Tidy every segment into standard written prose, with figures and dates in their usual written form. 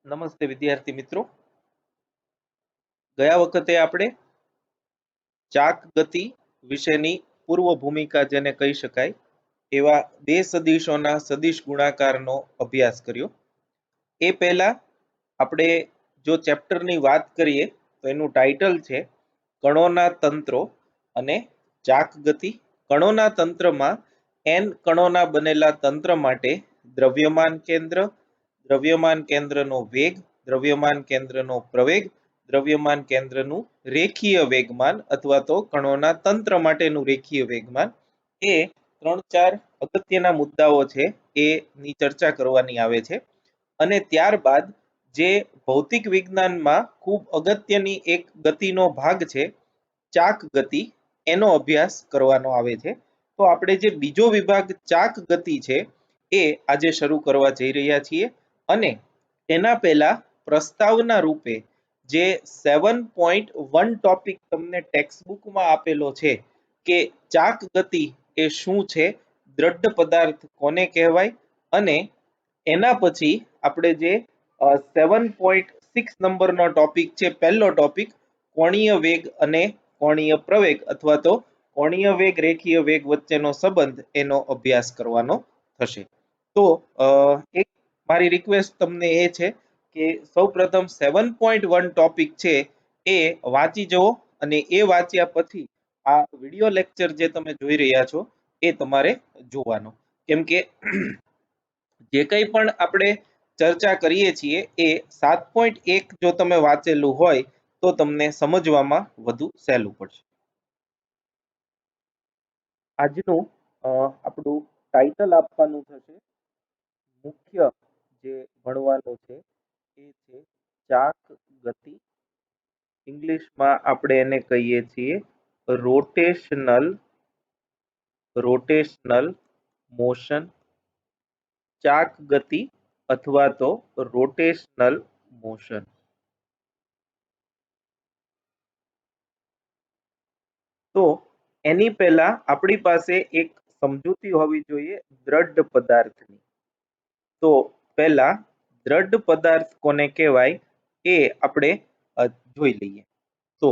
નમસ્તે વિદ્યાર્થી મિત્રો, ગયા વખતે આપણે ચાક ગતિ વિશેની પૂર્વ ભૂમિકા જેને કહી શકાય એવા બે સદિશોના સદિશ ગુણાકારનો અભ્યાસ કર્યો. એ પહેલા આપણે જો ચેપ્ટરની વાત કરીએ તો એનું ટાઇટલ છે કણોના તંત્રો અને ચાક ગતિ. કણોના તંત્રમાં n કણોના બનેલા તંત્ર માટે દ્રવ્યમાન કેન્દ્ર, દ્રવ્યમાન કેન્દ્રનો વેગ, દ્રવ્યમાન કેન્દ્રનો પ્રવેગ, દ્રવ્યમાન કેન્દ્રનું રેખીય વેગમાન અથવા તો કણોના તંત્ર માટેનું રેખીય વેગમાન, એ 3-4 અગત્યના મુદ્દાઓ છે એની ચર્ચા કરવાની આવે છે. અને ત્યારબાદ જે ભૌતિક વિજ્ઞાનમાં ખૂબ અગત્યની એક ગતિનો ભાગ છે ચાક ગતિ, એનો અભ્યાસ કરવાનો આવે છે. તો આપણે જે બીજો વિભાગ ચાક ગતિ છે એ આજે શરૂ કરવા જઈ રહ્યા છીએ. અને તેના પહેલા પ્રસ્તાવના રૂપે જે 7.1 ટોપિક તમને ટેક્સ્ટ બુકમાં આપેલો છે કે ચાક ગતિ એ શું છે, દ્રઢ પદાર્થ કોને કહેવાય, અને એના પછી આપણે જે 7.6 નંબરનો ટોપિક છે, પહેલો ટોપિક કોણીય વેગ અને કોણીય પ્રવેગ અથવા તો કોણીય વેગ રેખીય વેગ વચ્ચેનો સંબંધ, એનો અભ્યાસ કરવાનો થશે. તો એક મારી રિક્વેસ્ટ તમને એ છે કે સૌપ્રથમ 7.1 ટોપિક છે એ વાંચી જવો, અને એ વાંચ્યા પછી આ વિડિયો લેક્ચર જે તમે જોઈ રહ્યા છો એ તમારે જોવાનો. કેમ કે જે કંઈ પણ આપણે ચર્ચા કરીએ છીએ એ 7.1 જો તમે વાંચેલું હોય તો તમને સમજવામાં વધુ સહેલું પડશે. આજનું આપણું ટાઇટલ આપવાનું થશે, મુખ્ય જે ભણવાનું છે એ છે ચાક ગતિ. ઇંગ્લિશમાં આપણે એને કહીએ છીએ રોટેશનલ મોશન, ચાક ગતિ અથવા તો રોટેશનલ મોશન. તો એની પહેલા આપણી પાસે એક સમજૂતી હોવી જોઈએ દ્રઢ પદાર્થની. તો પહેલા દ્રઢ પદાર્થ કોને કહેવાય એ આપણે જોઈ લઈએ. તો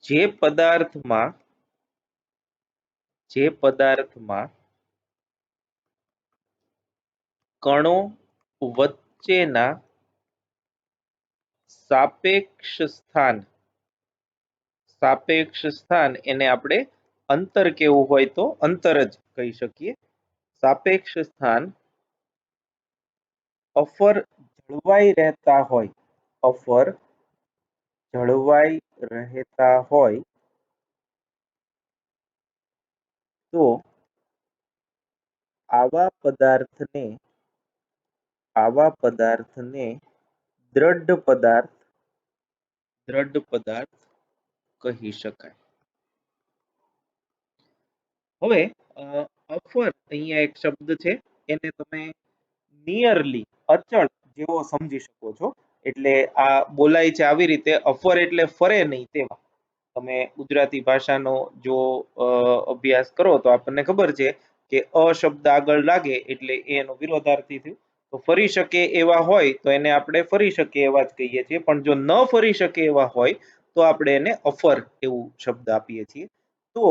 જે પદાર્થમાં કણો વચ્ચેના સાપેક્ષ સ્થાન એને આપણે અંતર કેવું હોય તો અંતર જ કહી શકીએ. સાપેક્ષ સ્થાન અફર જળવાઈ રહેતા હોય તો આવા પદાર્થને દ્રઢ પદાર્થ કહી શકાય. હવે અફર અહીંયા એક શબ્દ છે, એને તમે નિયરલી અચળ જેવો સમજી શકો છો. એટલે આ બોલાય છે આવી રીતે, અફર એટલે ફરે નહીં તેવા. તમે ગુજરાતી ભાષાનો જો અભ્યાસ કરો તો આપણને ખબર છે કે અ શબ્દ આગળ લાગે એટલે એનો વિરોધાર્થી થયું. તો ફરી શકે એવા હોય તો એને આપણે ફરી શકે એવા જ કહીએ છીએ, પણ જો ન ફરી શકે એવા હોય તો આપણે એને અફર એવું શબ્દ આપીએ છીએ. તો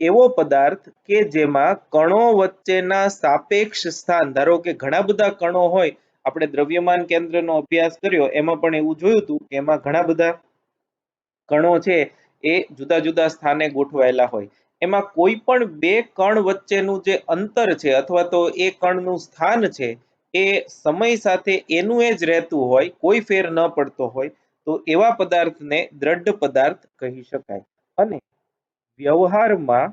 એવો પદાર્થ કે જેમાં કણો વચ્ચેના સાપેક્ષ સ્થાન, ધારો કે ઘણા બધા કણો હોય, આપણે દ્રવ્યમાન કેન્દ્રનો અભ્યાસ કર્યો એમાં પણ એવું જોયું હતું કે એમાં ઘણા બધા કણો છે એ જુદા જુદા સ્થાને ગોઠવાયેલા હોય. એમાં કોઈ પણ બે કણ વચ્ચેનું જે અંતર છે અથવા તો એ કણનું સ્થાન છે એ સમય સાથે એનું એ જ રહેતું હોય, કોઈ ફેર ન પડતો હોય, તો એવા પદાર્થને દ્રઢ પદાર્થ કહી શકાય. અને વ્યવહારમાં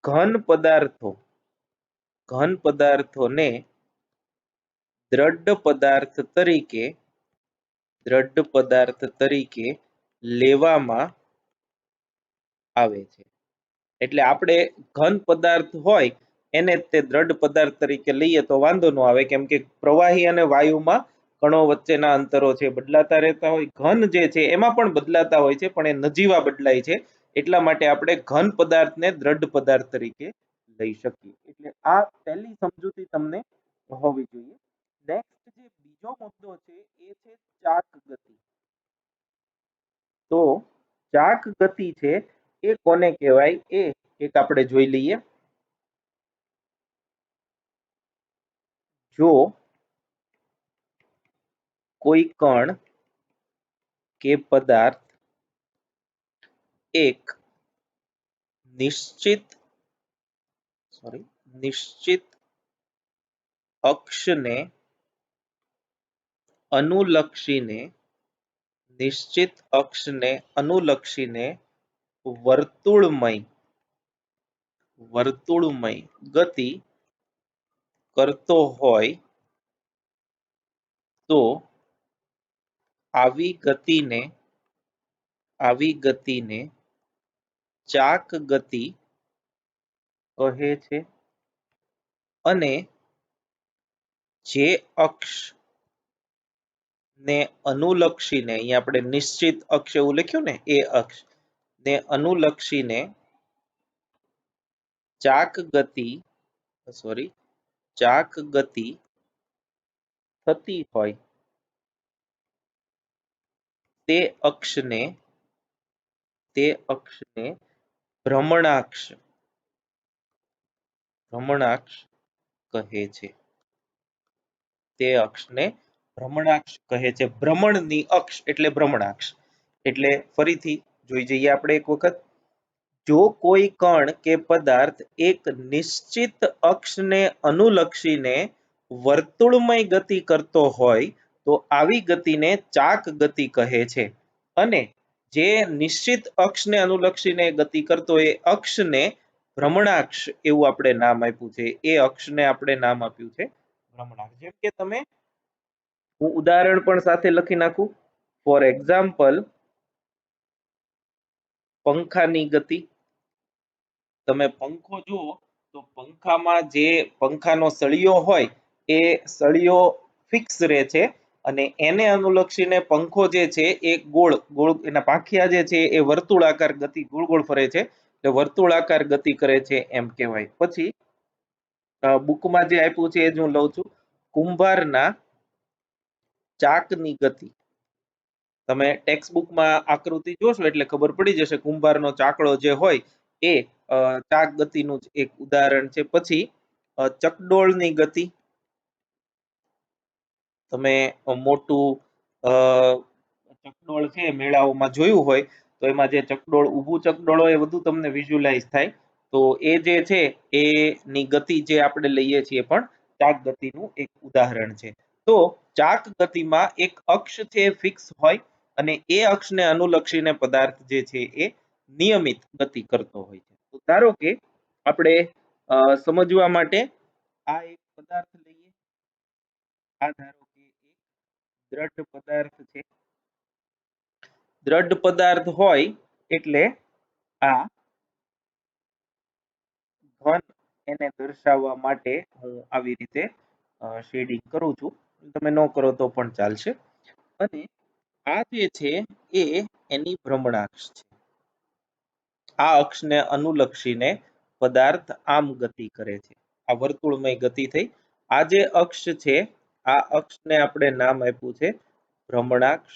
ઘન પદાર્થોને દ્રઢ પદાર્થ તરીકે લેવામાં આવે છે. એટલે આપણે ઘન પદાર્થ હોય એને તે દ્રઢ પદાર્થ તરીકે લઈએ તો વાંધો ન આવે, કેમ કે પ્રવાહી અને વાયુમાં કણો વચ્ચેના અંતરો છે બદલાતા રહેતા હોય. ઘન જે છે એમાં પણ બદલાતા હોય છે, પણ એ નજીવા બદલાય છે. એટલા માટે આપણે ઘન પદાર્થને દ્રઢ પદાર્થ તરીકે લઈ શકીએ. એટલે આ પહેલી સમજૂતી તમને હોવી જોઈએ. નેક્સ્ટ જે બીજો મુદ્દો છે એ છે ચાક ગતિ. તો ચાક ગતિ છે એ કોને કહેવાય એ એક આપણે જોઈ લઈએ. જો કોઈ કણ કે પદાર્થ એક નિશ્ચિત અક્ષને અનુલક્ષીને વર્તુળમય ગતિ કરતો હોય તો આવી ગતિને ચાક ગતિ કહે છે. અને જે અક્ષ ને અનુલક્ષીને, અહીંયા આપણે નિશ્ચિત અક્ષ એવું લખ્યું ને, એ અક્ષ ને અનુલક્ષીને ચાક ગતિ થતી હોય તે અક્ષને ભ્રમણાક્ષ કહે છે. તે અક્ષને ભ્રમણાક્ષ કહે છે. ભ્રમણની અક્ષ એટલે ભ્રમણાક્ષ. એટલે ફરીથી જોઈ જઈએ આપણે એક વખત. જો કોઈ કણ કે પદાર્થ એક નિશ્ચિત અક્ષને અનુલક્ષીને વર્તુળમય ગતિ કરતો હોય તો આવી ગતિને ચાક ગતિ કહે છે. અને જે નિશ્ચિત અક્ષને અનુલક્ષીને ગતિ કરતો એ અક્ષને ભ્રમણાક્ષ એવું આપણે નામ આપ્યું છે. એ અક્ષને આપણે નામ આપ્યું છે ભ્રમણાક્ષ. જેમ કે તમે, હું ઉદાહરણ પણ સાથે લખી નાખું. ફોર એક્ઝામ્પલ, પંખાની ગતિ. તમે પંખો જુઓ તો પંખામાં જે પંખાનો સળિયો હોય એ સળિયો ફિક્સ રહે છે અને એને અનુલક્ષીને પંખો જે છે એ ગોળ એના પાંખિયા જે છે એ વર્તુળાકાર ગતિ ગોળ ફરે છે. એટલે વર્તુળાકાર ગતિ કરે છે એમ કહેવાય. પછી બુકમાં જે આપ્યું છે એ જ હું લઉં છું. કુંભારના ચાકની ગતિ. તમે ટેક્સ્ટ બુકમાં આકૃતિ જોશો એટલે ખબર પડી જશે. કુંભારનો ચાકડો જે હોય એ ચાક ગતિનું જ એક ઉદાહરણ છે. પછી ચકડોળની ગતિ. તમે મોટું ચકડોળ છે મેળાઓમાં જોયું હોય તો એમાં જે ચકડોળ ઊભું ચકડોળ હોય એ બધું તમને વિઝ્યુલાઇઝ થાય. તો એ જે છે એની ગતિ જે આપણે લઈએ છીએ પણ ચાક ગતિનું એક ઉદાહરણ છે. તો ચાક ગતિમાં એક અક્ષ છે ફિક્સ હોય અને એ અક્ષને અનુલક્ષીને પદાર્થ જે છે એ નિયમિત ગતિ કરતો હોય છે. તો ધારો કે આપણે સમજવા માટે આ એક પદાર્થ લઈએ. આ ધારો કે એક દ્રઢ પદાર્થ છે. દ્રઢ પદાર્થ હોય એટલે આ ઘન એને દર્શાવવા માટે હું આવી રીતે શેડિંગ કરું છું. તમે ન કરો તો પણ ચાલશે. અને આ જે છે એ એની ભ્રમણાક્ષ છે. આ અક્ષને અનુલક્ષીને પદાર્થ આમ ગતિ કરે છે. આ વર્તુળમય ગતિ થઈ. આ જે અક્ષ છે આ અક્ષને આપણે નામ આપ્યું છે ભ્રમણાક્ષ.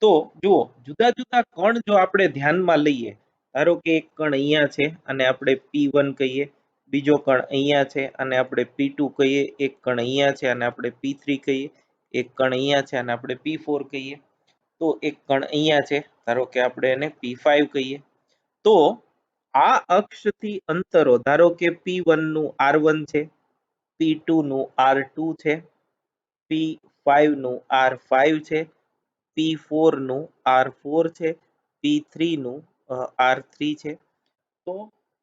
તો જુઓ, જુદા જુદા કણ જો આપણે ધ્યાનમાં લઈએ, ધારો કે એક કણ અહીંયા છે અને આપણે P1 કહીએ, બીજો કણ અહીંયા છે અને આપણે P2 કહીએ, એક કણ અહીંયા છે અને આપણે P3 કહીએ, એક કણ અહીંયા છે અને આપણે P4 કહીએ, તો એક કણ અહીંયા છે, ધારો કે આપણે એને P5 કહીએ. તો આ અક્ષથી અંતરો, ધારો કે P1 નું R1 છે, P2 નું R2 છે, P5 નું R5 છે, P4 નું R4 છે, P3 નું R3 છે. તો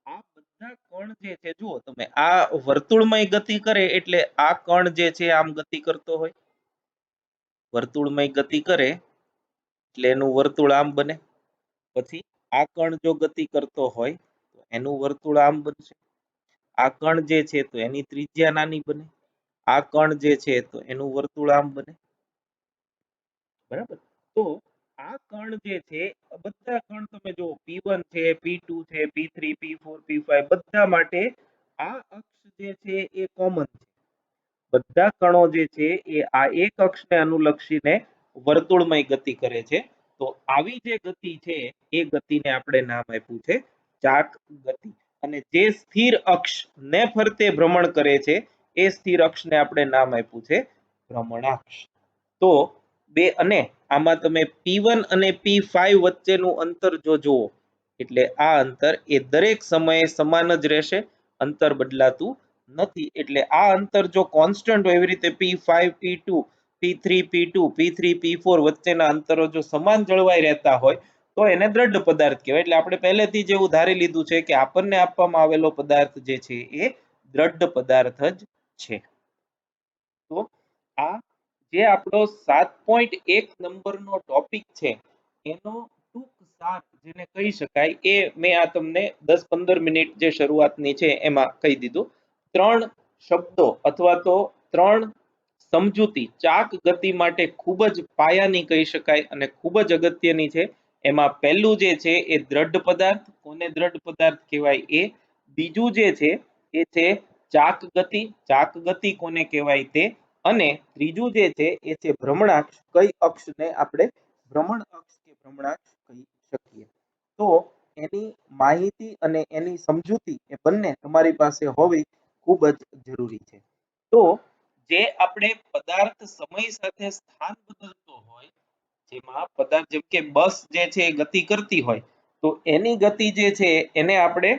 આ બધા કણ જે છે, જુઓ તમે, આ વર્તુળમય ગતિ કરે એટલે આ કણ જે છે આમ ગતિ કરતો હોય. વર્તુળમય ગતિ કરે એટલે એનું વર્તુળ આમ બને. પછી આ કણ જો ગતિ કરતો હોય તો એનું વર્તુળ આમ બનશે. આ કણ જે છે તો એની ત્રિજ્યા નાની બને. આ કણ જે છે તો એનું વર્તુળ આમ બને. બરાબર. તો આ કણ જે છે, બધા કણ તમે જો P1 છે, P2 છે, P3, P4, P5 બધા માટે આ અક્ષ જે છે એ કોમન છે, બધા કણો જે છે એ આ એક અક્ષને અનુલક્ષીને વર્તુળમય ગતિ કરે છે. તો આવી જે ગતિ છે એ ગતિને આપણે નામ આપ્યું છે ચાક ગતિ. અને જે સ્થિર અક્ષ ને ફરતે ભ્રમણ કરે છે એ સ્થિર અક્ષને આપણે નામ આપ્યું છે ભ્રમણાક્ષ. તો બે અને આમાં તમે P1 અને P5 વચ્ચેનું અંતર જો જુઓ એટલે આ અંતર એ દરેક સમયે સમાન જ રહેશે, અંતર બદલાતું નથી. એટલે આ અંતર જો કોન્સ્ટન્ટ હોય એવી રીતે P5 P2 P3 P2 P3 P4 વચ્ચેના અંતરો જો સમાન જળવાઈ રહેતા હોય તો એને દ્રઢ પદાર્થ કહેવાય. એટલે આપણે પહેલેથી જ એવું ધારી લીધું છે કે આપણને આપવામાં આવેલો પદાર્થ જે છે એ દ્રઢ પદાર્થ જ છે. તો આ જે આપણો 7.1 નંબરનો ટોપિક છે એનો ટૂંક સાર જેને કહી શકાય એ મેં આ તમને 10-15 મિનિટ જે શરૂઆતની છે એમાં કહી દીધું. 3 શબ્દો અથવા તો 3 સમજૂતી ચાક ગતિ માટે ખૂબ જ પાયાની કહી શકાય અને ખૂબ જ અગત્યની છે. એમાં પહેલું જે છે એ દ્રઢ પદાર્થ, કોને દ્રઢ પદાર્થ કહેવાય એ. બીજું જે છે એ છે ચાક ગતિ કોને કહેવાય તે. અને ત્રીજું જે છે એ છે ભ્રમણાક્ષ, કઈ અક્ષને આપણે ભ્રમણ અક્ષ કે ભ્રમણાક્ષ કહી શકીએ. તો એની માહિતી અને એની સમજૂતી એ બંને તમારી પાસે હોવી ખૂબ જ જરૂરી છે. તો જે આપણે પદાર્થ સમય સાથે સ્થાન બદલતો હોય, જેમાં પદાર્થ જેમ કે બસ જે છે એ ગતિ કરતી હોય તો એની ગતિ જે છે એને આપણે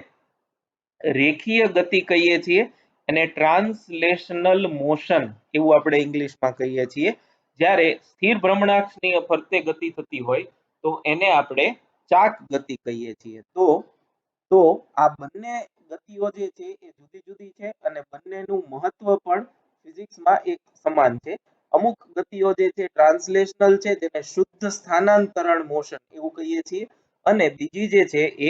રેખીય ગતિ કહીએ છીએ, અને ટ્રાન્સલેશનલ મોશન એવું આપણે ઇંગ્લિશમાં કહીએ છીએ. જ્યારે સ્થિર ભ્રમણાક્ષની ફરતે ગતિ થતી હોય તો એને આપણે ચાક ગતિ કહીએ છીએ. તો આ બંને ગતિઓ જે છે એ જુદી જુદી છે અને બંનેનું મહત્વ પણ ફિઝિક્સમાં એક સમાન છે. અમુક ગતિઓ જે છે ટ્રાન્સલેશનલ છે જેને શુદ્ધ સ્થાનાંતરણ મોશન એવું કહીએ છીએ, અને બીજી જે છે એ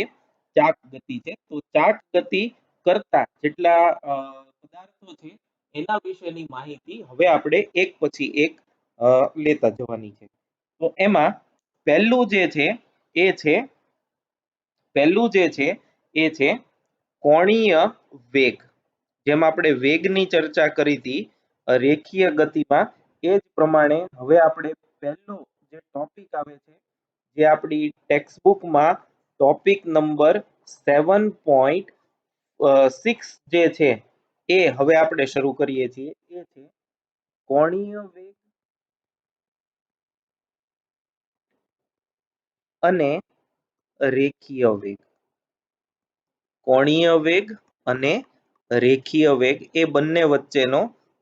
ચાક ગતિ છે. તો ચાક ગતિ કરતા જેટલા પદાર્થો છે એના વિશેની માહિતી હવે આપણે એક પછી એક લેતા જવાની છે. તો એમાં પહેલું જે છે એ છે કોણીય વેગ. જેમ આપણે વેગની ચર્ચા કરી હતી રેખીય ગતિમાં, એ જ પ્રમાણે હવે આપણે પહેલો જે ટોપિક આવે છે જે આપણી ટેક્સ્ટબુકમાં ટોપિક નંબર 7.6 જે છે એ હવે આપણે શરૂ કરીએ છીએ. એ છે કોણીય વેગ અને રેખીય વેગ. કોણીય વેગ અને રેખીય વેગ એ બંને વચ્ચેનો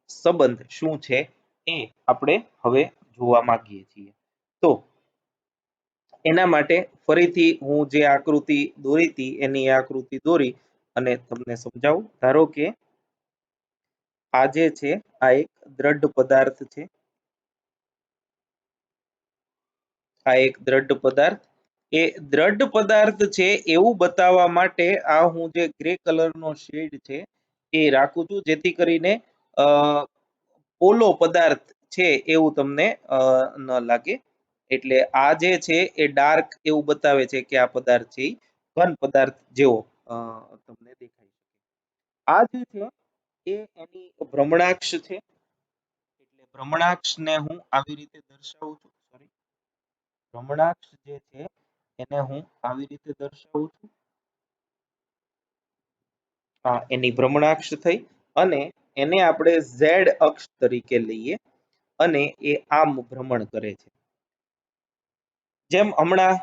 સંબંધ શું છે એ આપણે હવે જોવા માંગીએ છીએ. તો એના માટે ફરીથી હું જે આકૃતિ દોરી હતી એની આકૃતિ દોરી અને તમને સમજાવું. ધારો કે આ જે છે આ એક દ્રઢ પદાર્થ છે, આ એક દ્રઢ પદાર્થ. એ દ્રઢ પદાર્થ છે એવું બતાવવા માટે આ હું જે ગ્રે કલરનો શેડ છે એ રાખું છું, જેથી કરીને પોલો પદાર્થ છે એવું તમને ન લાગે. એટલે આ જે છે એ ડાર્ક એવું બતાવે છે કે આ પદાર્થ છે ઘન પદાર્થ જેવો તમને દેખાય છે. આ જે છે એ એની ભ્રમણાક્ષ છે. એટલે ભ્રમણાક્ષને હું આવી રીતે દર્શાવું છું. સોરી, ભ્રમણાક્ષ જે છે એને હું આવી રીતે દર્શાવું છું. આ એની ભ્રમણાક્ષ થઈ, અને એને આપણે Z અક્ષ તરીકે લઈએ અને એ આમ ભ્રમણ કરે છે. જેમ હમણાં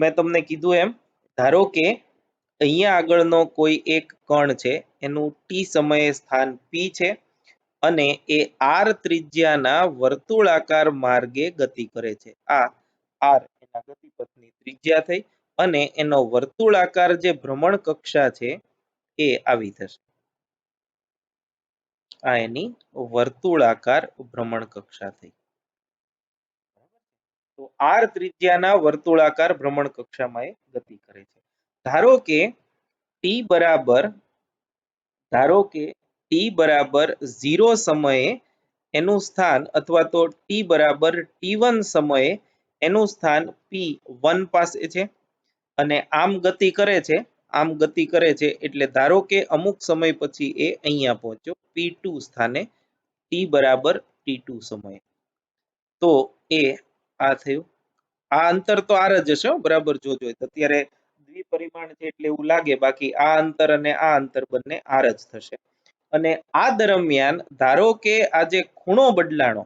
મેં તમને કીધું એમ, ધારો કે અહીંયા આગળનો કોઈ એક કણ છે એનું t સમયે સ્થાન P છે અને એ r ત્રિજ્યાના વર્તુળાકાર માર્ગે ગતિ કરે છે. આ r એના ગતિપથની ત્રિજ્યા થઈ અને એનો વર્તુળાકાર જે ભ્રમણ કક્ષા છે એ આવી થશે. આ એની વર્તુળાકાર ભ્રમણ કક્ષા થઈ. તો r ત્રિજ્યાના વર્તુળાકાર ભ્રમણ કક્ષામાં એ ગતિ કરે છે. ધારો કે t બરાબર 0 સમયે એનું સ્થાન, અથવા તો t બરાબર t1 સમયે એનું સ્થાન P1 પાસે છે અને આમ ગતિ કરે છે. આમ ગતિ કરે છે એટલે ધારો કે અમુક સમય પછી એ અહીંયા પહોંચ્યો P2 સ્થાને t બરાબર T2 સમયે, તો એ આ થયું. આ અંતર તો r જ હશે બરાબર, જોજો અત્યારે દ્વિપરિમાણ છે એટલે એવું લાગે, બાકી આ અંતર અને આ અંતર બંને r જ થશે. અને આ દરમિયાન ધારો કે આ જે ખૂણો બદલાણો,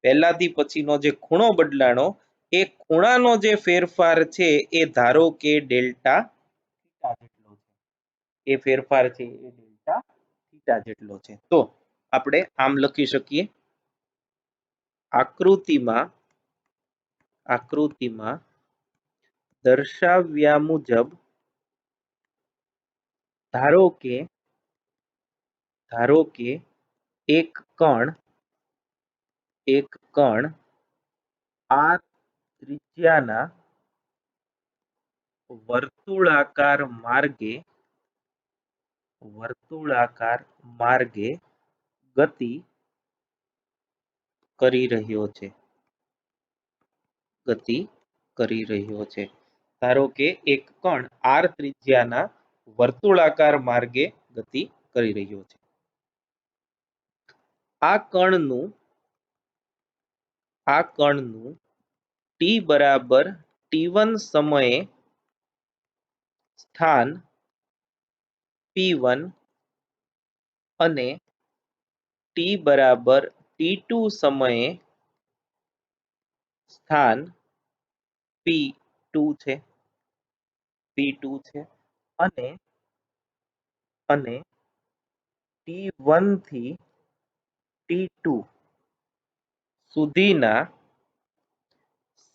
પહેલાથી પછીનો જે ખૂણો બદલાણો, એ ખૂણાનો જે ફેરફાર છે એ ધારો કે ડેલ્ટા થીટા જેટલો છે. એ ફેરફાર છે એ ડેલ્ટા થીટા જેટલો છે. તો આપણે આમ લખી શકીએ, આકૃતિમાં દર્શાવ્યા મુજબ ધારો કે એક કણ r ત્રિજ્યાના વર્તુળાકાર માર્ગે ગતિ કરી રહ્યો છે. ધારો કે એક કણ r ત્રિજ્યાના વર્તુળાકાર માર્ગે ગતિ કરી રહ્યો છે. આ કણનું t બરાબર t1 સમયે સ્થાન P1 અને t બરાબર t2 સમયે સ્થાન P2 છે, અને t1 થી t2 સુધીના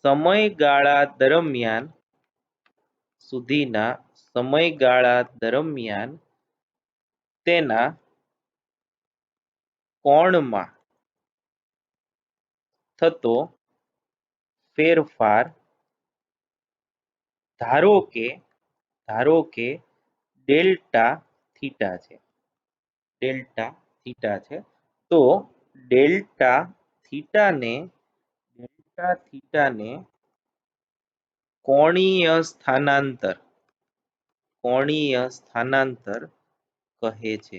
સમયગાળા દરમિયાન તેના કોણમાં થતો ફેરફાર ધારો કે ડેલ્ટા થીટા છે. તો ડેલ્ટા થીટાને કોણીય સ્થાનાંતર કહે છે.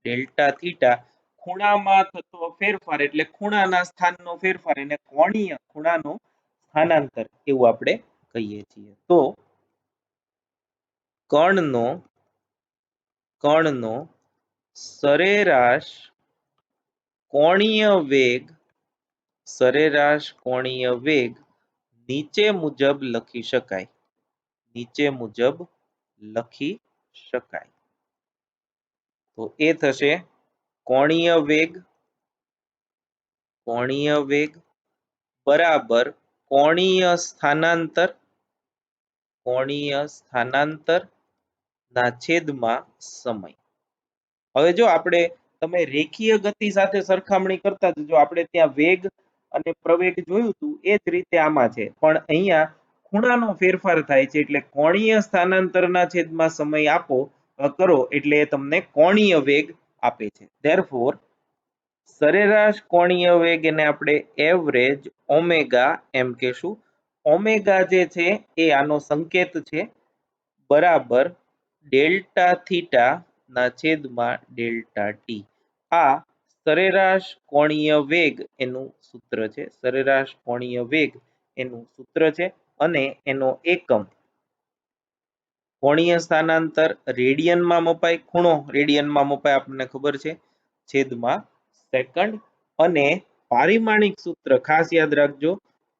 ડેલ્ટા થીટા ખૂણામાં થતો ફેરફાર એટલે ખૂણાના સ્થાનનો ફેરફાર, એને કોણીય ખૂણાનો સ્થાનાંતર એવું આપણે કહીએ છીએ. તો કણનો સરેરાશ કોણીય વેગ નીચે મુજબ લખી શકાય. તો એ થશે કોણીય વેગ બરાબર કોણીય સ્થાનાંતર ના છેદમાં સમય. હવે જો તમે રેખીય ગતિ સાથે સરખામણી કરતા જજો, આપણે ત્યાં વેગ અને પ્રવેગ જોયું હતું એ જ રીતે આમાં છે, પણ અહીંયા ખૂણાનો ફેરફાર થાય છે એટલે કોણીય સ્થાનાંતરના છેદમાં સમય કરો એટલે એ તમને કોણીય વેગ આપે છે. ધેરફોર સરેરાશ કોણીય વેગ એને આપણે એવરેજ ઓમેગા એમ કહેશું. ઓમેગા જે છે એ આનો સંકેત છે, બરાબર ડેલ્ટા થીટા ના છેદમાં ડેલ્ટા ટી. આ સરેરાશ કોણીય વેગ એનું સૂત્ર છે. અને એનો એકમ કોણીય સ્થાનાંતર રેડિયનમાં મપાય, ખૂણો રેડિયનમાં મપાય, આપણને ખબર છે, છેદમાં સેકન્ડ. અને પારિમાણિક સૂત્ર ખાસ યાદ રાખજો,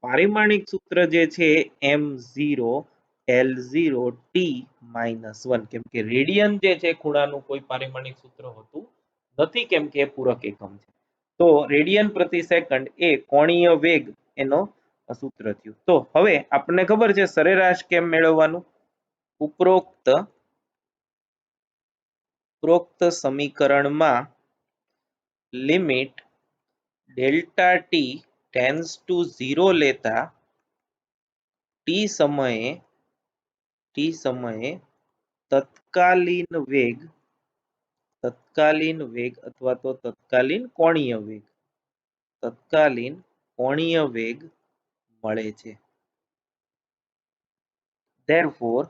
પારિમાણિક સૂત્ર જે છે m0 L0 t-1, કેમ કે રેડિયન જે છે ખૂણાનું કોઈ પારિમાણિક સૂત્ર હોતું નથી, કેમ કે પૂરક એકમ છે. તો રેડિયન પ્રતિ સેકન્ડ એ કોણીય વેગ એનો સૂત્ર થયું. તો હવે આપણને ખબર છે સરેરાશ કેમ મેળવવાનું. ઉપરોક્ત સમીકરણમાં limit delta T tends to 0 લેતા ટી સમયે તત્કાલીન વેગ અથવા તો તત્કાલીન કોણીય વેગ મળે છે. Therefore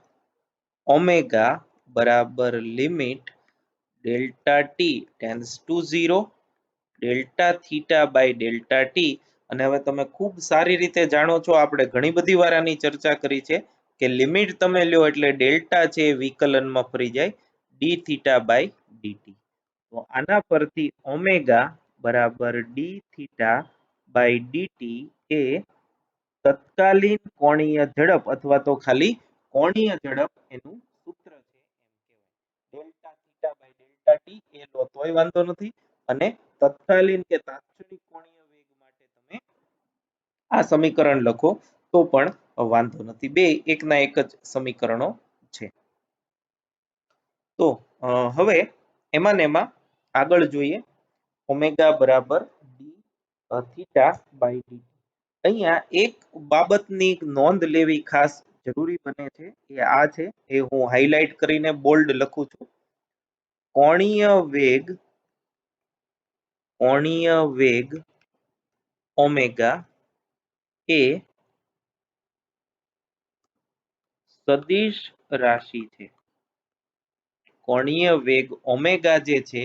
ઓમેગા બરાબર limit delta T tends to 0 delta theta by delta T. અને હવે તમે ખૂબ સારી રીતે જાણો છો, આપણે ઘણી બધી વાર આની ચર્ચા કરી છે કે લિમિટ તમે લ્યો એટલે ડેલ્ટા છે એ વિકલનમાં ફરી જાય ડી થીટા બાય ડીટી. તો આના પરથી ઓમેગા બરાબર ડી થીટા બાય ડીટી એ તત્કાલીન કોણીય ઝડપ અથવા તો ખાલી કોણીય ઝડપ એનું સૂત્ર છે એમ કહેવાય. Delta theta by delta t એ લો તોય વાંધો નથી, અને તત્કાલીન કે તાત્ક્ષણિક કોણીય વેગ માટે તમે આ સમીકરણ લખો તો પણ વાંધો નથી. બે એકના એક જ સમીકરણો છે. તો હવે એમાં ને એમાં આગળ જોઈએ. ઓમેગા બરાબર ડી થીટા બાય ડી. અહીંયા એક બાબતની નોંધ લેવી ખાસ જરૂરી બને છે, એ આ છે, એ હું હાઇલાઇટ કરીને બોલ્ડ લખું છું. કોણીય વેગ ઓમેગા એ સદિશ રાશિ છે. કોણીય વેગ ઓમેગા જે છે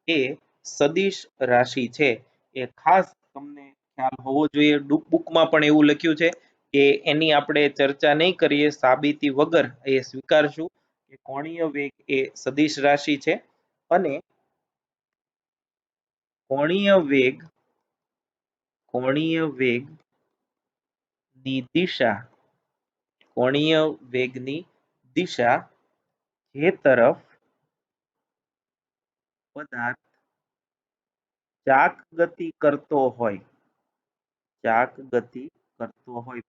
એ સદિશ રાશિ છે. એ ખાસ તમને ખ્યાલ હોવો જોઈએ. બુકમાં પણ એવું લખ્યું છે કે એની આપણે ચર્ચા નહીં કરીએ, સાબિતી વગર એ સ્વીકારશું કે કોણીય વેગ એ સદિશ રાશિ છે. અને કોણીય વેગ ની દિશા, કોણીય વેગની દિશા જે તરફ પદાર્થ ચાક ગતિ કરતો હોય,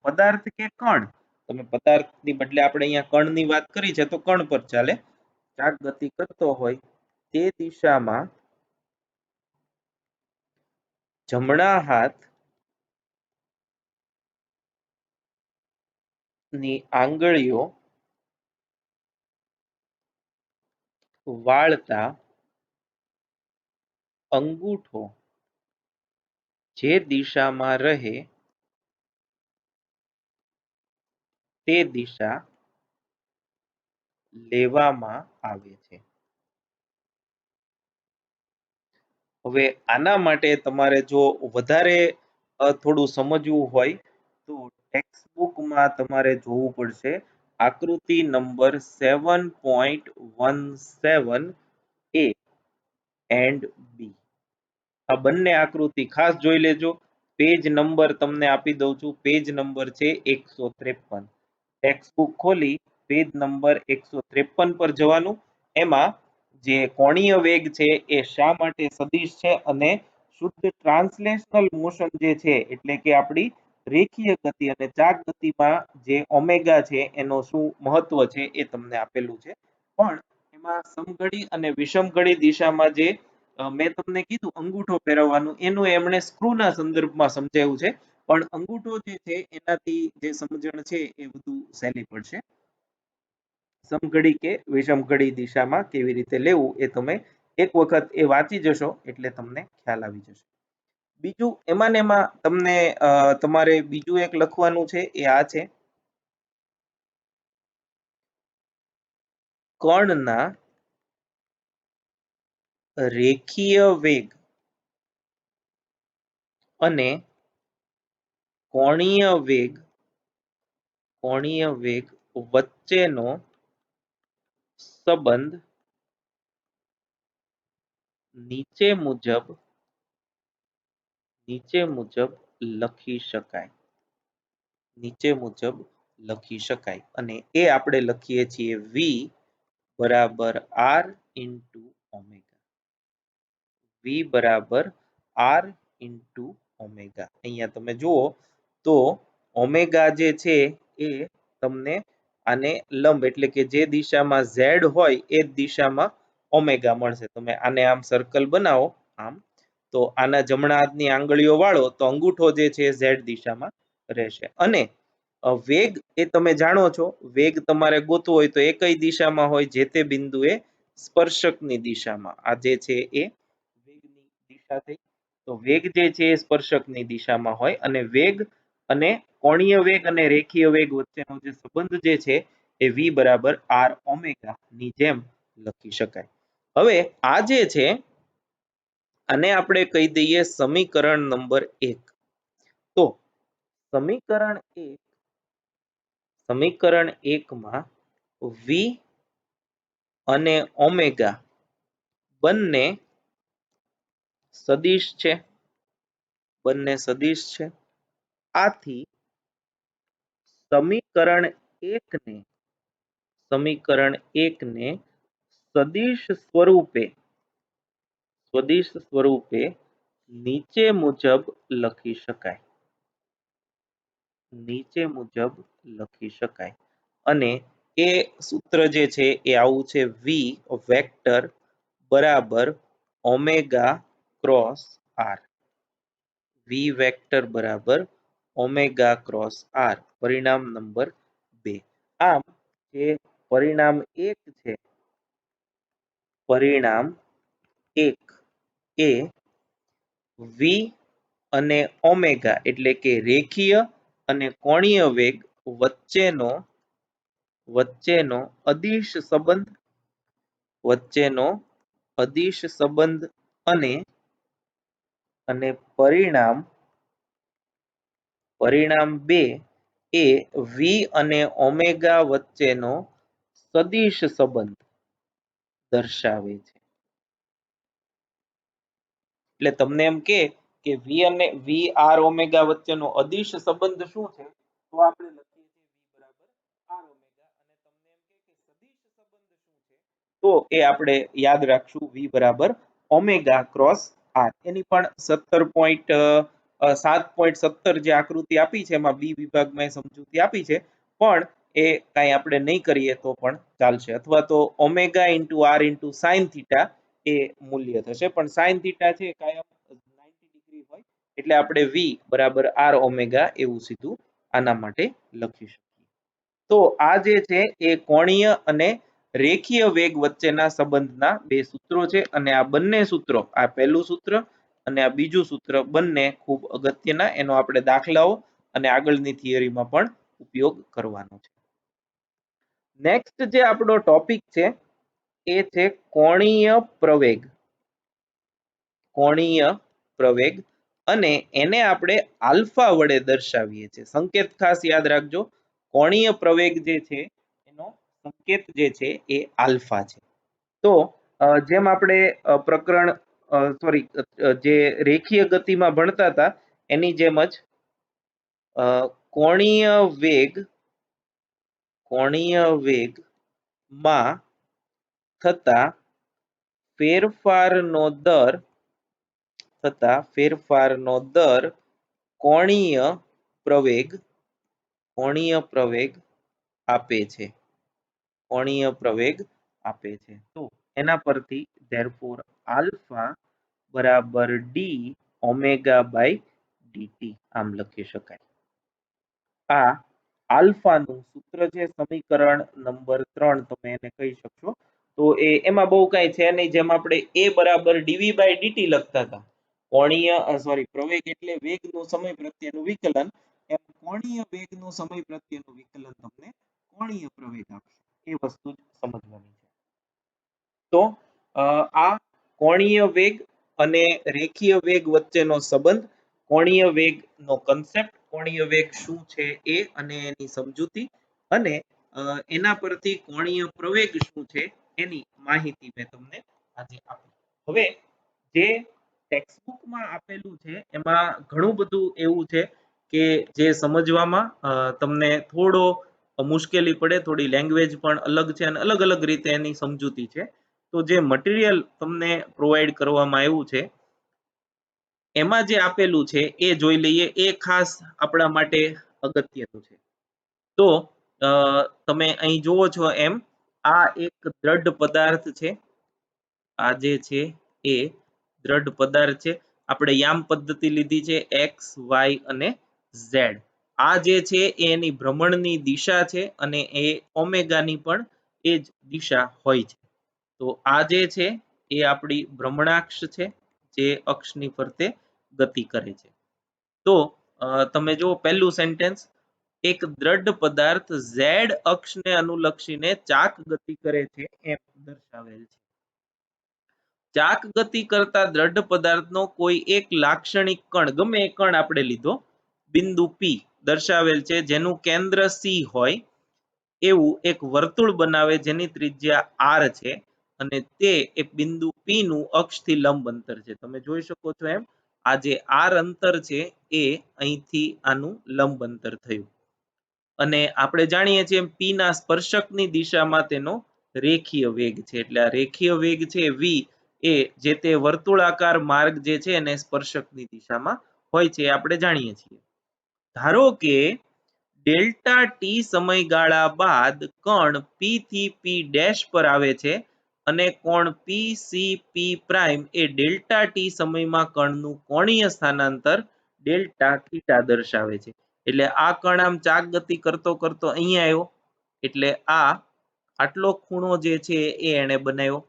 પદાર્થ કે કણ, તમે પદાર્થની બદલે આપણે અહીંયા કણની વાત કરી છે તો કણ પર ચાલે, ચાક ગતિ કરતો હોય તે દિશામાં જમણા હાથ ની આંગળીઓ વાળતા અંગૂઠો જે દિશામાં રહે તે દિશા લેવામાં આવે છે. હવે આના માટે તમારે જો વધારે થોડું સમજવું હોય તો ટેક્સ્ટ બુકમાં તમારે જોવું પડશે આકૃતિ નંબર 7.17 એ એન્ડ બી. આ બંને આકૃતિ ખાસ જોઈ લેજો. પેજ નંબર તમને આપી દઉં છું, પેજ નંબર છે 153. ટેક્સ્ટ બુક ખોલી પેજ નંબર 153 પર જવાનું. એમાં જે કોણીય વેગ છે એ શા માટે સદિશ છે અને શુદ્ધ ટ્રાન્સલેશનલ મોશન જે છે એટલે કે આપણી રેખીય ગતિ અને ચાક ગતિમાં જે ઓમેગા છે એનો શું મહત્વ છે એ તમને આપેલું છે. પણ એમાં સમઘડી અને વિષમઘડી દિશામાં જે મેં તમને કીધું અંગૂઠો ફેરવવાનું, એનું એમણે સ્ક્રૂના સંદર્ભમાં સમજાવ્યું છે. પણ અંગૂઠો જે છે એનાથી જે સમજણ છે એ વધુ સહેલી પડશે. સમઘડી કે વિષમઘડી દિશામાં કેવી રીતે લેવું એ તમે એક વખત એ વાંચી જશો એટલે તમને ખ્યાલ આવી જશે. બીજું એમાં ને એમાં તમને તમારે બીજું એક લખવાનું છે, એ આ છે, કણના રેખીય વેગ અને કોણીય વેગ વચ્ચેનો સંબંધ નીચે મુજબ લખી શકાય. અને એ આપણે લખીએ છીએ v બરાબર r ઇન્ટુ ઓમેગા. v બરાબર r ઇન્ટુ ઓમેગા. અહીંયા તમે જુઓ તો ઓમેગા જે છે એ તમને આને લંબ એટલે કે જે દિશામાં z હોય એ જ દિશામાં ઓમેગા મળશે. તમે આને આમ સર્કલ બનાવો આમ, તો આના જમણા હાથની આંગળીઓ વાળો તો અંગૂઠો જે છે z દિશામાં રહેશે. અને વેગ એ તમે જાણો છો, વેગ તમારે ગોતવો હોય તો એ કઈ દિશામાં હોય, જે તે બિંદુએ સ્પર્શકની દિશામાં. આ જે છે એ વેગની દિશા થઈ. તો વેગ જે છે એ સ્પર્શકની દિશામાં હોય, અને વેગ અને કોણીય વેગ અને રેખીય વેગ વચ્ચેનો જે સંબંધ જે છે એ v બરાબર r ઓમેગા ની જેમ લખી શકાય. હવે આ જે છે આને આપણે કહી દઈએ સમીકરણ નંબર 1. તો સમીકરણ 1 માં v અને ઓમેગા બંને સદિશ છે. આથી સમીકરણ 1 ને સદિશ સ્વરૂપે નીચે મુજબ લખી શકાય. અને એ સૂત્ર જે છે એ આવું છે v વેક્ટર બરાબર omega cross r. v vector બરાબર ઓમેગા ક્રોસ r પરિણામ નંબર 2. આમ જે પરિણામ 1 છે એ v અને ઓમેગા એટલે કે રેખીય અને કોણીય વેગ વચ્ચેનો અદિશ સંબંધ અને પરિણામ 2 એ v અને ઓમેગા વચ્ચેનો સદિશ સંબંધ દર્શાવે છે. એટલે તમને એમ કે v અને v r ઓમેગા વચ્ચેનો અદિશ સંબંધ શું છે, તો આપણે લખીએ છીએ v બરાબર r ઓમેગા. અને તમને એમ કે સદિશ સંબંધ શું છે, તો એ આપણે યાદ રાખશું v બરાબર ઓમેગા ક્રોસ r. એની પણ 7.17 જે આકૃતિ આપી છે એમાં બી વિભાગમાં સમજૂતી આપી છે, પણ એ કાંઈ આપણે નહીં કરીએ તો પણ ચાલશે. અથવા તો omega into r into sine theta એ મૂલ્ય થશે, પણ સાઇન થીટા છે કાયમ 90 ડિગ્રી હોય એટલે આપણે v બરાબર r ઓમેગા એવું સીધું આના માટે લખી શકીએ. તો આ જે છે એ કોણીય અને રેખીય વેગ વચ્ચેના સંબંધના બે સૂત્રો છે. અને આ બંને સૂત્રો, આ પહેલું સૂત્ર અને આ બીજું સૂત્ર બંને ખૂબ અગત્યના, એનો આપણે દાખલાઓ અને આગળની થિયરીમાં પણ ઉપયોગ કરવાનો છે. નેક્સ્ટ જે આપણો ટોપિક છે એ છે કોણીય પ્રવેગ અને એને આપણે આલ્ફા વડે દર્શાવીએ છીએ. સંકેત ખાસ યાદ રાખજો, કોણીય પ્રવેગ જે છે એનો સંકેત જે છે એ આલ્ફા છે. તો જેમ આપણે જે રેખીય ગતિમાં ભણતા હતા એની જેમ જ કોણીય વેગમાં થતા ફેરફારનો દર કોણીય પ્રવેગ આપે છે. તો એના પરથી therefore આલ્ફા બરાબર ડી ઓમેગા બાય ડીટી આમ લખી શકાય. આ આલ્ફાનું સૂત્ર છે સમીકરણ નંબર 3 તમે એને કહી શકશો. તો એમાં બહુ કાંઈ છે નહીં, જેમ આપણે a બરાબર dv બાય dt લખતા હતા, પ્રવેગ એટલે વેગનું સમય પ્રત્યેનું વિકલન, એમ કોણીય વેગનું સમય પ્રત્યેનું વિકલન તમને કોણીય પ્રવેગ આપશે. એ વસ્તુ સમજવાની છે. તો આ કોણીય વેગ અને રેખીય વેગ વચ્ચેનો સંબંધ, કોણીય વેગનો કન્સેપ્ટ, કોણીય વેગ શું છે એ અને એની સમજૂતી, અને એના પરથી કોણીય પ્રવેગ શું છે એની માહિતી મેં તમને આજે આપી. હવે જે ટેક્સ્ટબુકમાં આપેલું છે એમાં ઘણું બધું એવું છે કે જે સમજવામાં તમને થોડો મુશ્કેલી પડે, થોડી લેંગ્વેજ પણ અલગ છે અને અલગ અલગ રીતે એની સમજૂતી છે. તો જે મટીરિયલ તમને પ્રોવાઈડ કરવામાં આવ્યું છે એમાં જે આપેલું છે એ જોઈ લઈએ, એ ખાસ આપણા માટે અગત્યનું છે. તો તમે અહીં જુઓ છો એમ આ એક દ્રઢ પદાર્થ છે. આ જે છે એ દ્રઢ પદાર્થ છે. આપણે યામ પદ્ધતિ લીધી છે x y અને z. આ જે છે એ એની ભ્રમણની દિશા છે અને એ ઓમેગાની પણ એ જ દિશા હોય છે. તો આ જે છે એ આપણી ભ્રમણાક્ષ છે જે અક્ષની ફરતે ગતિ કરે છે. તો તમે જુઓ પહેલું સેન્ટેન્સ, એક દ્રઢ પદાર્થ z અક્ષને અનુલક્ષીને ચાક ગતિ કરે છે એમ દર્શાવેલ છે. ચાક ગતિ કરતા દ્રઢ પદાર્થનો કોઈ એક લાક્ષણિક કણ, ગમે એ કણ આપણે લીધો, બિંદુ P દર્શાવેલ છે જેનું કેન્દ્ર C હોય એવું એક વર્તુળ બનાવે જેની ત્રિજ્યા r છે અને તે એક બિંદુ P નું અક્ષથી લંબ અંતર છે. તમે જોઈ શકો છો એમ આ જે r અંતર છે એ અહીંથી આનું લંબ અંતર થયું અને આપણે જાણીએ છીએ P ના સ્પર્શકની દિશામાં તેનો રેખીય વેગ છે. એટલે આ રેખીય વેગ છે v એ જે તે વર્તુળાકાર માર્ગ જે છે એને સ્પર્શકની દિશામાં હોય છે આપણે જાણીએ છીએ. ધારો કે ડેલ્ટા ટી સમયગાળા બાદ કણ P થી P ડેશ પર આવે છે અને કોણ PCP પ્રાઇમ એ ડેલ્ટા ટી સમયમાં કણનું કોણીય સ્થાનાંતર ડેલ્ટા થીટા દર્શાવે છે. એટલે આ કણ આમ ચાક ગતિ કરતો કરતો અહીંયા આવ્યો એટલે આ આટલો ખૂણો જે છે એ એને બનાવ્યો.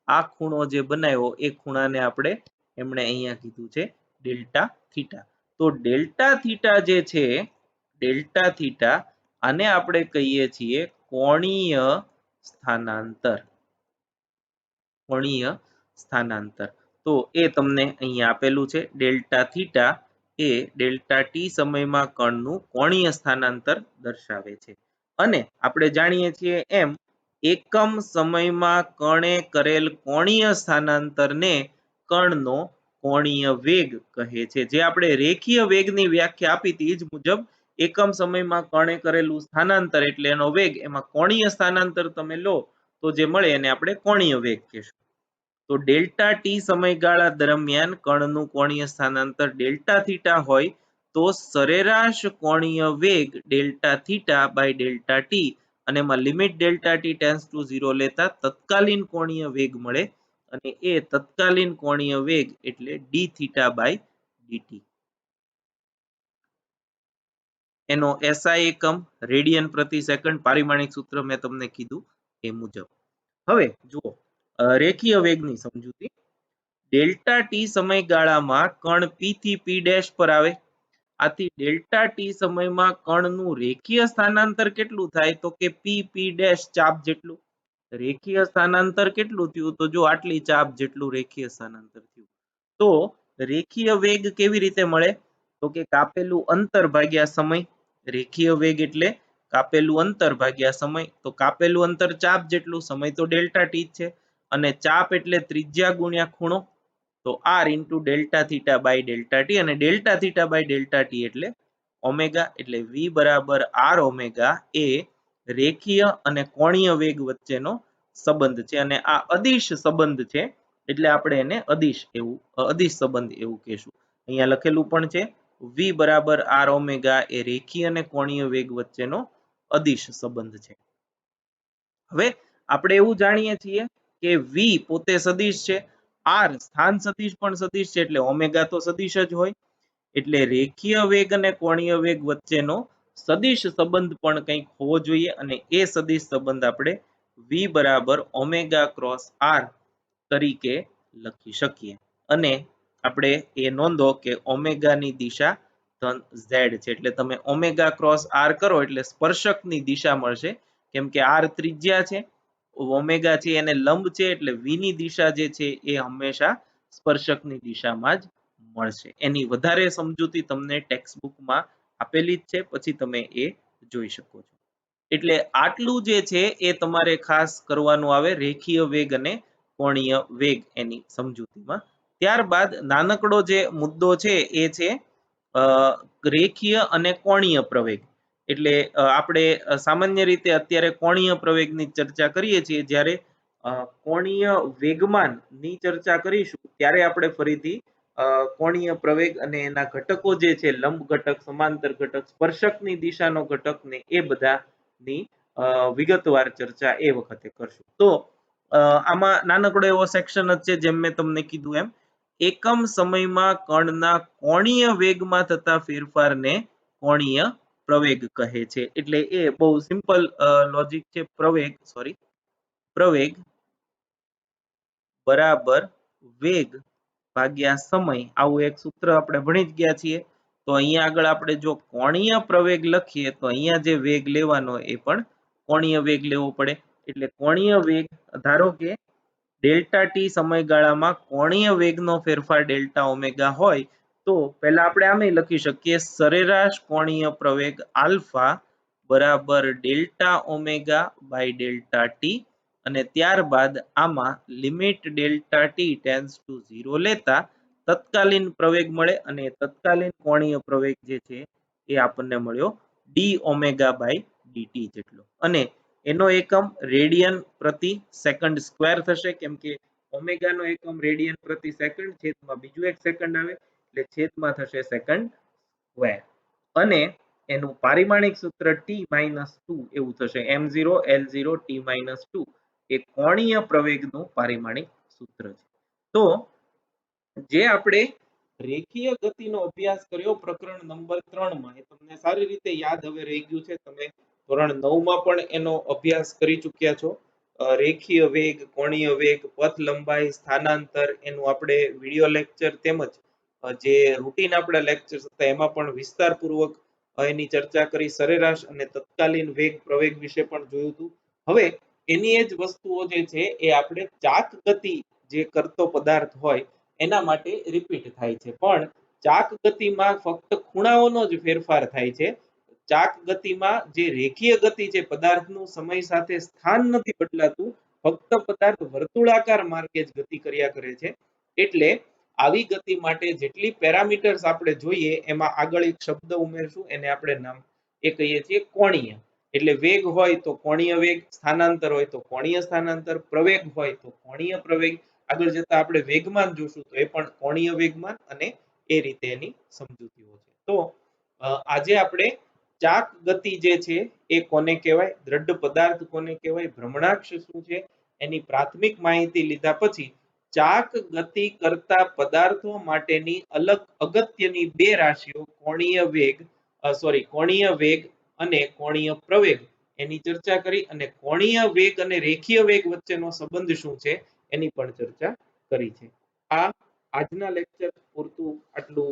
આ ખૂણો જે બનાવ્યો એ ખૂણાને આપણે એમણે અહીંયા કીધું છે ડેલ્ટા થીટા. તો ડેલ્ટા થીટા જે છે, ડેલ્ટા થીટા આને આપણે કહીએ છીએ કોણીય સ્થાનાંતર. કોણીય સ્થાનાંતર. તો એ તમને અહીંયા આપેલું છે ડેલ્ટા થીટા એ ડેલ્ટા ટી સમયમાં કણનું કોણીય સ્થાનાંતર દર્શાવે છે. અને આપણે જાણીએ છીએ એમ એકમ સમયમાં કણે કરેલ કોણીય સ્થાનાંતરને કણનો કોણીય વેગ કહે છે. જે આપણે રેખીય વેગની વ્યાખ્યા આપી હતી જ મુજબ એકમ સમયમાં કણે કરેલું સ્થાનાંતર એટલે એનો વેગ, એમાં કોણીય સ્થાનાંતર તમે લો તો જે મળે એને આપણે કોણીય વેગ કહેશું. તો ડેલ્ટા ટી સમયગાળા દરમિયાન કણનું કોણીય સ્થાનાંતર ડેલ્ટા થીટા હોય તો સરેરાશ કોણીય વેગ delta theta by delta T અને એમાં limit delta T tends to 0 લેતા તત્કાલીન કોણીય વેગ મળે અને એ તત્કાલીન કોણીય વેગ એટલે ડી થીટા બાય ડીટી. એનો SI એકમ રેડિયન પ્રતિ સેકન્ડ, પારિમાણિક સૂત્ર મેં તમને કીધું એ મુજબ. હવે જુઓ રેખીય વેગની સમજૂતી. ડેલ્ટા ટી સમયગાળામાં કણ P થી P ડેશ પર આવે. આથી ડેલ્ટા ટી સમયમાં કણનું રેખીય સ્થાનાંતર કેટલું થાય તો કે P ડેશ ચાપ જેટલું. રેખીય સ્થાનાંતર કેટલું થયું તો જો આટલી ચાપ જેટલું રેખીય સ્થાનાંતર થયું. તો રેખીય વેગ કેવી રીતે મળે તો કે કાપેલું અંતર ભાગ્યા સમય. રેખીય વેગ એટલે કાપેલું અંતર ભાગ્યા સમય. તો કાપેલું અંતર ચાપ જેટલું, સમય તો ડેલ્ટા ટી છે અને ચાપ એટલે ત્રિજ્યા ગુણ્યા ખૂણો. તો r into delta theta by delta T અને delta theta by delta t એટલે ઓમેગા. એટલે v બરાબર r ઓમેગા એ રેખીય અને કોણીય વેગ વચ્ચેનો સંબંધ છે અને આ અદિશ સંબંધ છે એટલે આપણે એને અદિશ સંબંધ એવું કહેશું. અહીંયા લખેલું પણ છે v બરાબર r ઓમેગા એ રેખીય અને કોણીય વેગ વચ્ચેનો અદિશ સંબંધ છે. હવે આપણે એવું જાણીએ છીએ કે v પોતે સદિશ છે, r સ્થાન સદિશ પણ સદિશ છે એટલે ઓમેગા તો સદિશ જ હોય. એટલે રેખીય વેગ અને કોણીય વેગ વચ્ચેનો સદિશ સંબંધ પણ કંઈક હોવો જોઈએ અને એ સદિશ સંબંધ આપણે v બરાબર ઓમેગા ક્રોસ r તરીકે લખી શકીએ. અને આપણે એ નોંધો કે ઓમેગાની દિશા ધન z છે એટલે તમે ઓમેગા ક્રોસ r કરો એટલે સ્પર્શકની દિશા મળશે. કેમ કે r ત્રિજ્યા છે, ઓમેગા છે એને લંબ છે એટલે v ની દિશા જે છે એ હંમેશા સ્પર્શકની દિશામાં જ મળશે. એની વધારે સમજૂતી તમને ટેક્સ્ટબુકમાં આપેલી જ છે, પછી તમે એ જોઈ શકો છો. એટલે આટલું જે છે એ તમારે ખાસ કરવાનું આવે રેખીય વેગ અને કોણીય વેગ એની સમજૂતીમાં. ત્યારબાદ નાનકડો જે મુદ્દો છે એ છે રેખીય અને કોણીય પ્રવેગ. એટલે આપણે સામાન્ય રીતે અત્યારે કોણીય પ્રવેગની ચર્ચા કરીએ છીએ, જ્યારે કોણીય વેગમાનની ચર્ચા કરીશું ત્યારે આપણે ફરીથી કોણીય પ્રવેગ અને એના ઘટકો જે છે લંબ ઘટક, સમાંતર ઘટક, સ્પર્શકની દિશાનો ઘટક ને એ બધાની વિગતવાર ચર્ચા એ વખતે કરશું. તો આમાં નાનકડો એવો સેક્શન જ છે જેમ મેં તમને કીધું એમ એકમ સમયમાં કણના કોણીય વેગમાં થતા ફેરફારને કોણીય પ્રવેગ કહે છે. એટલે એ બહુ સિમ્પલ લોજિક છે. પ્રવેગ બરાબર વેગ ભાગ્યા સમય, આવું એક સૂત્ર આપણે ભણી જ ગયા છીએ. તો અહીંયા આગળ આપણે જો કોણીય પ્રવેગ લખીએ તો અહીંયા જે વેગ લેવાનો એ પણ કોણીય વેગ લેવો પડે. એટલે કોણીય વેગ ધારો કે ડેલ્ટા ટી સમયગાળામાં કોણીય વેગનો ફેરફાર ડેલ્ટા ઓમેગા હોય તો પહેલા આપણે આમે લખી શકીએ સરેરાશ કોણીય પ્રવેગ આલ્ફા બરાબર delta omega by delta T અને ત્યારબાદ આમાં limit delta T tends to 0 લેતા તત્કાલીન પ્રવેગ મળે અને તત્કાલીન કોણીય પ્રવેગ જે છે એ આપણને મળ્યો ડી ઓમેગા બાય ડીટી જેટલો અને એનો એકમ રેડિયન પ્રતિ સેકન્ડ સ્ક્વેર થશે કેમ કે ઓમેગા નો એકમ રેડિયન પ્રતિ સેકન્ડ છેદમાં બીજું એક સેકન્ડ આવે એટલે છેદમાં થશે સેકન્ડ સ્ક્વેર અને એનું પારિમાણિક સૂત્ર t-2 એવું થશે m0 l0 t-2 એ કોણીય પ્રવેગનું પારિમાણિક સૂત્ર છે. તો જે આપણે રેખીય ગતિનો અભ્યાસ કર્યો પ્રકરણ નંબર 3 માં એ તમને સારી રીતે યાદ હવે રહી ગયું છે. તમે ધોરણ 9 માં પણ એનો અભ્યાસ કરી ચૂક્યા છો. રેખીય વેગ, કોણીય વેગ, પથ લંબાઈ, સ્થાનાંતર એનું આપણે વિડિયો લેક્ચર તેમજ જે રૂટીન આપણા લેક્ચર્સ હતા એમાં પણ વિસ્તારપૂર્વક એની ચર્ચા કરી. સરેરાશ અને તત્કાલીન વેગ પ્રવેગ વિશે પણ જોયું હતું. હવે એની એ જ વસ્તુઓ જે છે એ આપણે ચાક ગતિ જે કરતો પદાર્થ હોય એના માટે રિપીટ થાય છે. પણ ચાક ગતિમાં ફક્ત ખૂણાઓનો જ ફેરફાર થાય છે. ચાક ગતિમાં જે રેખીય ગતિ છે પદાર્થનું સમય સાથે સ્થાન નથી બદલાતું, ફક્ત પદાર્થ વર્તુળાકાર માર્ગે જ ગતિ કર્યા કરે છે. એટલે આવી ગતિ માટે જેટલી પેરામીટર્સ આપણે જોઈએ એમાં આગળ એક શબ્દ ઉમેરશું એને આપણે નામ એ કહીએ છીએ કોણીય. એટલે વેગ હોય તો કોણીય વેગ, સ્થાનાંતર હોય તો કોણીય સ્થાનાંતર, પ્રવેગ હોય તો કોણીય પ્રવેગ. આગળ જતા આપણે વેગમાન જોશું તો એ પણ કોણીય વેગમાન અને એ રીતે એની સમજૂતીઓ છે. તો આજે આપણે ચાક ગતિ જે છે એ કોને કહેવાય, દ્રઢ પદાર્થ કોને કહેવાય, ભ્રમણાક્ષ શું છે એની પ્રાથમિક માહિતી લીધા પછી ચાક ગતિ કરતા પદાર્થો માટેની અલગ અગત્યની બે રાશિઓ કોણીય વેગ અને કોણીય પ્રવેગ એની ચર્ચા કરી અને કોણીય વેગ અને રેખીય વેગ વચ્ચેનો સંબંધ શું છે એની પણ ચર્ચા કરી છે. આ આજના લેક્ચર પૂરતું આટલું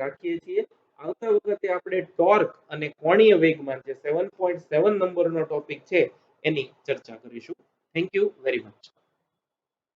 રાખીએ છીએ. આવતા વખતે આપણે ટોર્ક અને કોણીય વેગમાન જે 7.7 નંબરનો ટોપિક છે એની ચર્ચા કરીશું. Thank you very much.